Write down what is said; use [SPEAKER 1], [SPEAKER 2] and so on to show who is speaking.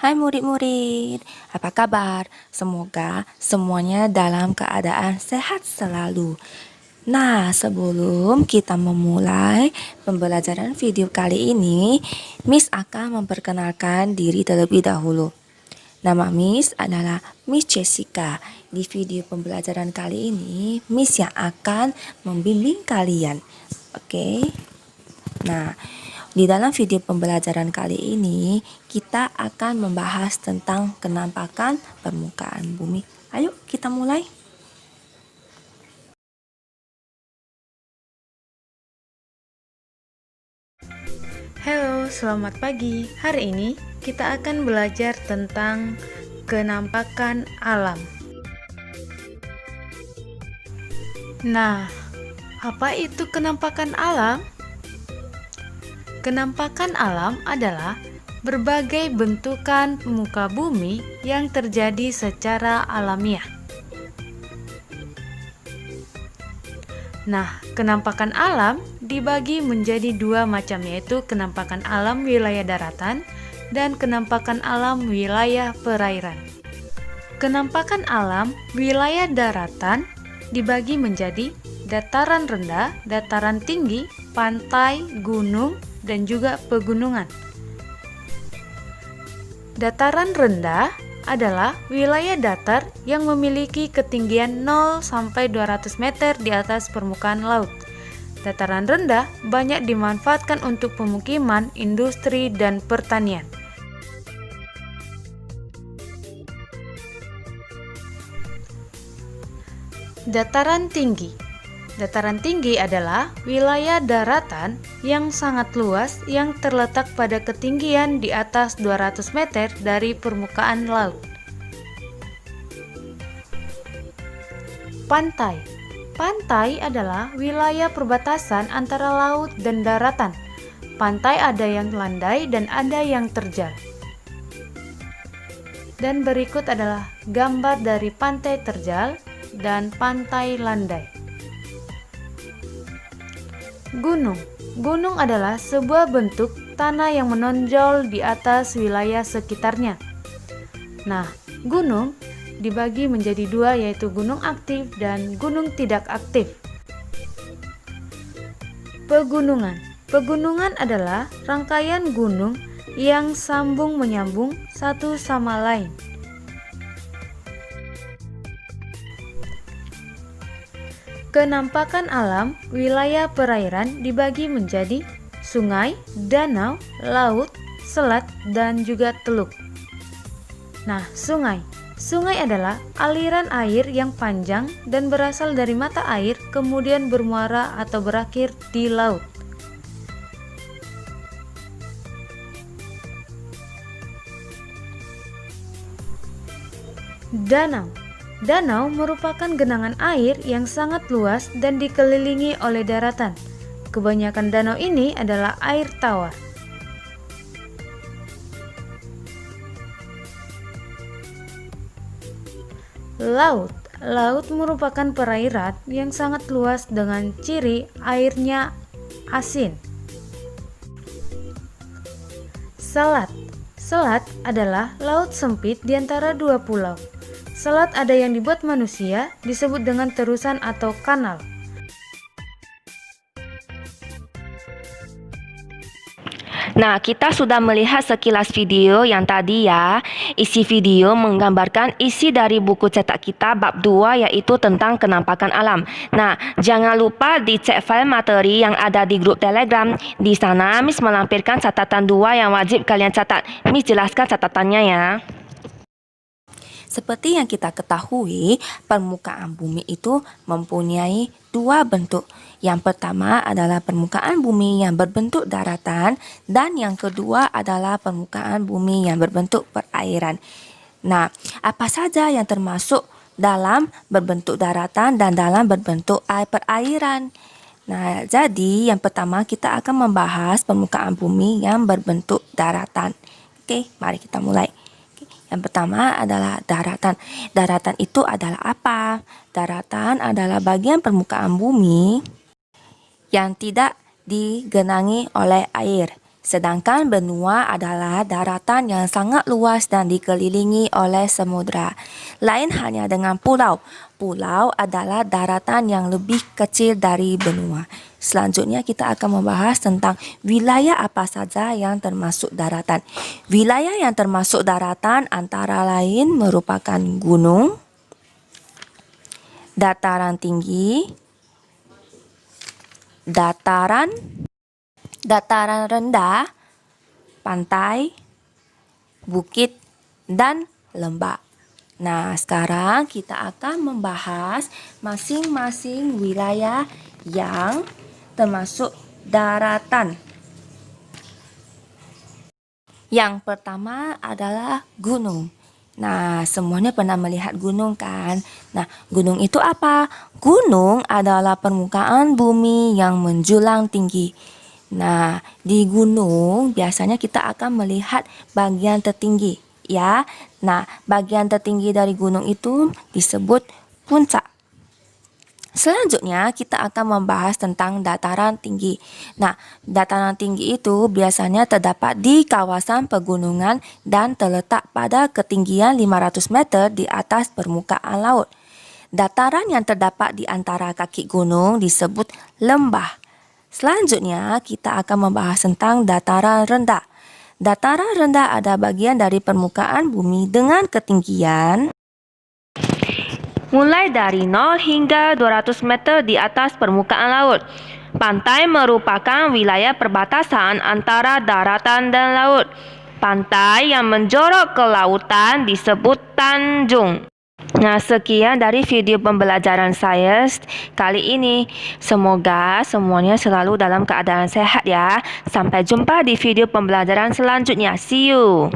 [SPEAKER 1] Hai murid-murid, apa kabar? Semoga semuanya dalam keadaan sehat selalu. Nah, sebelum kita memulai pembelajaran video kali ini, Miss akan memperkenalkan diri terlebih dahulu. Nama Miss adalah Miss Jessica. Di video pembelajaran kali ini, Miss yang akan membimbing kalian. Oke. Nah, di dalam video pembelajaran kali ini, kita akan membahas tentang kenampakan permukaan bumi. Ayo kita mulai.
[SPEAKER 2] Halo, selamat pagi. Hari ini kita akan belajar tentang kenampakan alam. Nah, apa itu kenampakan alam? Kenampakan alam adalah berbagai bentukan muka bumi yang terjadi secara alamiah. Nah, kenampakan alam dibagi menjadi dua macam, yaitu kenampakan alam wilayah daratan dan kenampakan alam wilayah perairan. Kenampakan alam wilayah daratan dibagi menjadi dataran rendah, dataran tinggi, pantai, gunung, dan juga pegunungan. Dataran rendah adalah wilayah datar yang memiliki ketinggian 0 sampai 200 meter di atas permukaan laut. Dataran rendah banyak dimanfaatkan untuk pemukiman, industri, dan pertanian. Dataran tinggi. Dataran tinggi adalah wilayah daratan yang sangat luas yang terletak pada ketinggian di atas 200 meter dari permukaan laut. Pantai. Pantai adalah wilayah perbatasan antara laut dan daratan. Pantai ada yang landai dan ada yang terjal. Dan berikut adalah gambar dari pantai terjal dan pantai landai. Gunung. Gunung adalah sebuah bentuk tanah yang menonjol di atas wilayah sekitarnya. Nah, gunung dibagi menjadi dua, yaitu gunung aktif dan gunung tidak aktif. Pegunungan. Pegunungan adalah rangkaian gunung yang sambung menyambung satu sama lain. Kenampakan alam wilayah perairan dibagi menjadi sungai, danau, laut, selat, dan juga teluk. Nah, sungai. Sungai adalah aliran air yang panjang dan berasal dari mata air kemudian bermuara atau berakhir di laut. Danau. Danau merupakan genangan air yang sangat luas dan dikelilingi oleh daratan. Kebanyakan danau ini adalah air tawar. Laut. Laut merupakan perairan yang sangat luas dengan ciri airnya asin. Selat. Selat adalah laut sempit di antara dua pulau. Selat ada yang dibuat manusia, disebut dengan terusan atau kanal.
[SPEAKER 1] Nah, kita sudah melihat sekilas video yang tadi ya. Isi video menggambarkan isi dari buku cetak kita bab 2, yaitu tentang kenampakan alam. Nah, jangan lupa dicek file materi yang ada di grup Telegram. Di sana Miss melampirkan catatan 2 yang wajib kalian catat. Miss jelaskan catatannya ya. Seperti yang kita ketahui, permukaan bumi itu mempunyai dua bentuk. Yang pertama adalah permukaan bumi yang berbentuk daratan, dan yang kedua adalah permukaan bumi yang berbentuk perairan. Nah, apa saja yang termasuk dalam berbentuk daratan dan dalam berbentuk perairan? Nah, jadi yang pertama kita akan membahas permukaan bumi yang berbentuk daratan. Oke, mari kita mulai. Yang pertama adalah daratan. Daratan itu adalah apa? Daratan adalah bagian permukaan bumi yang tidak digenangi oleh air, Sedangkan benua adalah daratan yang sangat luas dan dikelilingi oleh samudra. Lain halnya dengan pulau. Pulau adalah daratan yang lebih kecil dari benua. Selanjutnya kita akan membahas tentang wilayah apa saja yang termasuk daratan. Wilayah yang termasuk daratan antara lain merupakan gunung, dataran tinggi, dataran rendah, pantai, bukit, dan lembah. Nah, sekarang kita akan membahas masing-masing wilayah yang termasuk daratan. Yang pertama adalah gunung. Nah, semuanya pernah melihat gunung kan? Nah, gunung itu apa? Gunung adalah permukaan bumi yang menjulang tinggi. Nah, di gunung biasanya kita akan melihat bagian tertinggi, ya. Nah, bagian tertinggi dari gunung itu disebut puncak. Selanjutnya kita akan membahas tentang dataran tinggi. Nah, dataran tinggi itu biasanya terdapat di kawasan pegunungan dan terletak pada ketinggian 500 meter di atas permukaan laut. Dataran yang terdapat di antara kaki gunung disebut lembah. Selanjutnya kita akan membahas tentang dataran rendah. Dataran rendah ada bagian dari permukaan bumi dengan ketinggian mulai dari 0 hingga 200 meter di atas permukaan laut. Pantai merupakan wilayah perbatasan antara daratan dan laut. Pantai yang menjorok ke lautan disebut tanjung. Nah, sekian dari video pembelajaran sains kali ini. Semoga semuanya selalu dalam keadaan sehat ya. Sampai jumpa di video pembelajaran selanjutnya. See you.